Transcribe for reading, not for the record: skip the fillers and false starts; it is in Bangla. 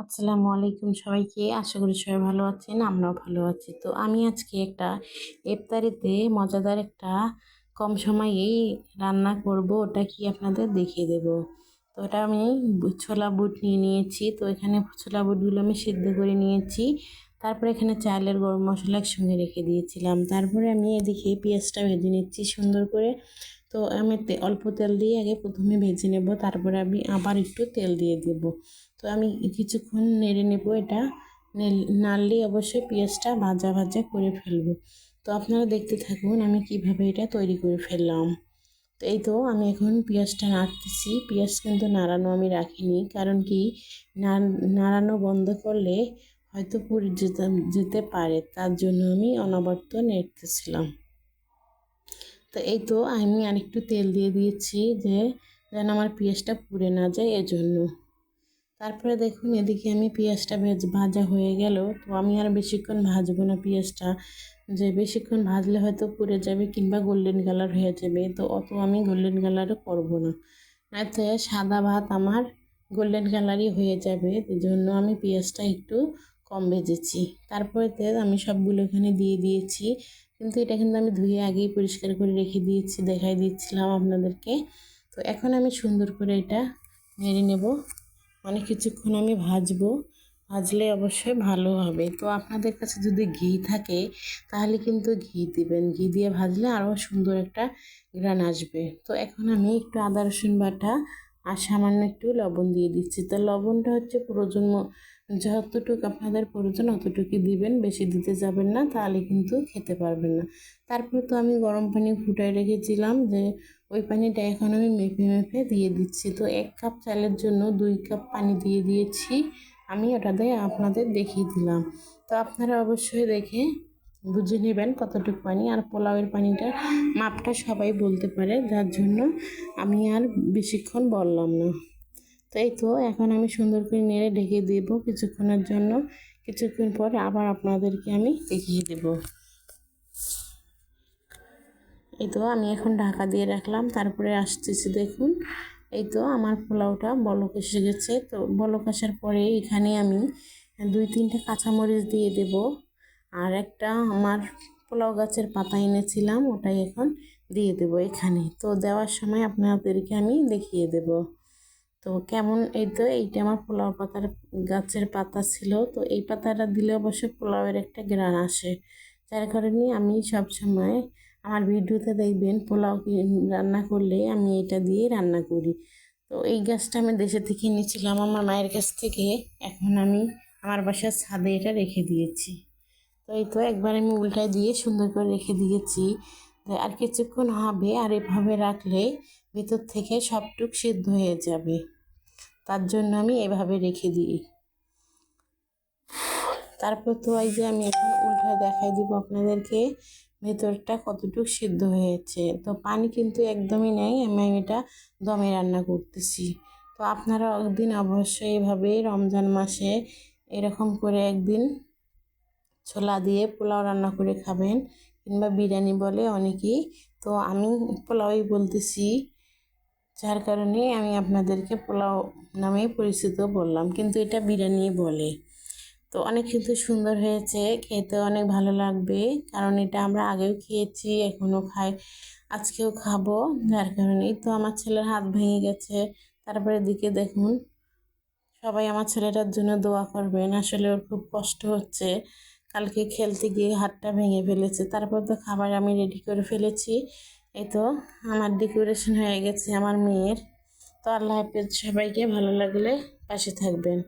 আসসালামু আলাইকুম সবাইকে। আশা করি সবাই ভালো আছেন, আমরাও ভালো আছি। তো আমি আজকে একটা ইফতারিতে মজাদার একটা কম সময়েই রান্না করব, ওটা কি আপনাদের দেখিয়ে দেব। তো ওটা আমি ছোলা বুট নিয়ে নিয়েছি। তো এখানে ছোলা বুটগুলো আমি সিদ্ধ করে নিয়েছি। তারপরে এখানে চালের গরম মশলা একসঙ্গে রেখে দিয়েছিলাম। তারপরে আমি এদিকে পেঁয়াজটা ভেজে নিচ্ছি সুন্দর করে। তো আমি অল্প তেল দিয়ে আগে প্রথমে ভেজে নেব, তারপরে আমি আবার একটু তেল দিয়ে দেব। তো আমি কিছুক্ষণ নেড়ে নেব। এটা নাড়লে অবশ্যই পেঁয়াজটা ভাজা ভাজা করে ফেলবো। তো আপনারা দেখতে থাকুন আমি কিভাবে এটা তৈরি করে ফেললাম। তো এই তো আমি এখন পেঁয়াজটা নাড়তেছি। পেঁয়াজ কিন্তু নাড়ানো আমি রাখিনি, কারণ কি নাড়ানো বন্ধ করলে হয়তো পুড়ে যেতে পারে, তার জন্য আমি অনবরত নেড়তেছিলাম। তো এই তো আমি আরেকটু তেল দিয়ে দিয়েছি যে যেন আমার পেঁয়াজটা পুড়ে না যায় এজন্য। তারপরে দেখুন এদিকে আমি পেঁয়াজটা ভাজা হয়ে গেল। তো আমি আর বেশিক্ষণ ভাজবো না পেঁয়াজটা, যে বেশিক্ষণ ভাজলে হয়তো পুড়ে যাবে কিংবা গোল্ডেন কালার হয়ে যাবে। তো অত আমি গোল্ডেন কালারও করবো না, নয়তো সাদা ভাত আমার গোল্ডেন কালারই হয়ে যাবে। এই জন্য আমি পেঁয়াজটা একটু কম ভেজেছি। তারপরে তেল আমি সবগুলো এখানে দিয়ে দিয়েছি, কিন্তু এটা কিন্তু আমি ধুয়ে আগেই পরিষ্কার করে রেখে দিয়েছি, দেখাই দিচ্ছিলাম আপনাদেরকে। তো এখন আমি সুন্দর করে এটা নেড়ে নেব, মানে কিছুক্ষণ আমি ভাজবো। ভাজলে অবশ্যই ভালো হবে। তো আপনাদের কাছে যদি ঘি থাকে তাহলে কিন্তু ঘি দিবেন, ঘি দিয়ে ভাজলে আরও সুন্দর একটা ঘ্রাণ আসবে। তো এখন আমি একটু আদা রসুন বাটা আর সামান্য একটু লবণ দিয়ে দিচ্ছি। তো লবণটা হচ্ছে প্রয়োজন, যতটুকু আপনাদের প্রয়োজন অতটুকুই দিবেন, বেশি দিতে যাবেন না, তাহলে কিন্তু খেতে পারবেন না। তারপর তো আমি গরম পানি ফুটাই রেখেছিলাম, যে ওই পানিটা এখন আমি মেপে মেপে দিয়ে দিচ্ছি। তো 1 কাপ চালের জন্য 2 কাপ পানি দিয়ে দিয়েছি আমি, ওটাতে আপনাদের দেখিয়ে দিলাম। তো আপনারা অবশ্যই দেখে বুঝে নেবেন কতটুকু পানি। আর পোলাওয়ের পানিটার মাপটা সবাই বলতে পারে, যার জন্য আমি আর বেশিক্ষণ বললাম না। তো এই তো এখন আমি সুন্দর করে নেড়ে ঢেকে দেব কিছুক্ষণের জন্য। কিছুক্ষণ পর আবার আপনাদেরকে আমি দেখিয়ে দেব। এই তো আমি এখন ঢাকা দিয়ে রাখলাম, তারপরে আসতেছি দেখুন। এই তো আমার পোলাওটা বলক এসে গেছে। তো বলক আসার পরে এখানে আমি 2-3টা কাঁচামরিচ দিয়ে দেব, আর একটা আমার পোলাও গাছের পাতা এনেছিলাম ওটাই এখন দিয়ে দেব এখানে। তো দেওয়ার সময় আপনাদেরকে আমি দেখিয়ে দেব। তো কেমন, এই তো এইটা আমার পোলাও পাতার গাছের পাতা ছিল। তো এই পাতাটা দিলে অবশ্যই পোলাওয়ের একটা ঘ্রাণ আসে, যার কারণে আমি সবসময় আমার ভিডিওতে দেখবেন পোলাও রান্না করলে আমি এটা দিয়ে রান্না করি। তো এই গাছটা আমি দেশে থেকে নিয়েছিলাম আমার মায়ের কাছ থেকে। এখন আমি আমার বাসার ছাদে এটা রেখে দিয়েছি। তো এই তো একবার আমি উল্টায় দিয়ে সুন্দর করে রেখে দিয়েছি। আর কিছুক্ষণ হবে, আর এভাবে রাখলে ভিতর থেকে সবটুক সিদ্ধ হয়ে যাবে, তার জন্য আমি এভাবে রেখে দিই। তারপর তো এই যে আমি এখন উল্টায় দেখাই দিব আপনাদেরকে ভেতরটা কতটুকু সিদ্ধ হয়েছে। তো পানি কিন্তু একদমই নেই, আমি এটা দমে রান্না করতেছি। তো আপনারা একদিন অবশ্যই এভাবে রমজান মাসে এরকম করে একদিন ছোলা দিয়ে পোলাও রান্না করে খাবেন, কিংবা বিরিয়ানি বলে অনেকেই, তো আমি পোলাওই বলতেছি, যার কারণে আমি আপনাদেরকে পোলাও নামে পরিচিত বললাম, কিন্তু এটা বিরিয়ানি বলে। তো অনেক কিন্তু সুন্দর হয়েছে, খেতে অনেক ভালো লাগবে, কারণ এটা আমরা আগেও খেয়েছি, এখনও খাই, আজকেও খাবো। যার কারণেই তো আমার ছেলের হাত ভেঙে গেছে। তারপরে দিকে দেখুন, সবাই আমার ছেলেটার জন্য দোয়া করবেন, আসলে ওর খুব কষ্ট হচ্ছে, কালকে খেলতে গিয়ে হাতটা ভেঙে ফেলেছে। তারপর তো খাবার আমি রেডি করে ফেলেছি। এই তো আমার ডেকোরেশন হয়ে গেছে আমার মেয়ের। তো আল্লাহ হাফেজ, সবাইকে ভালো লাগলে পাশে থাকবেন।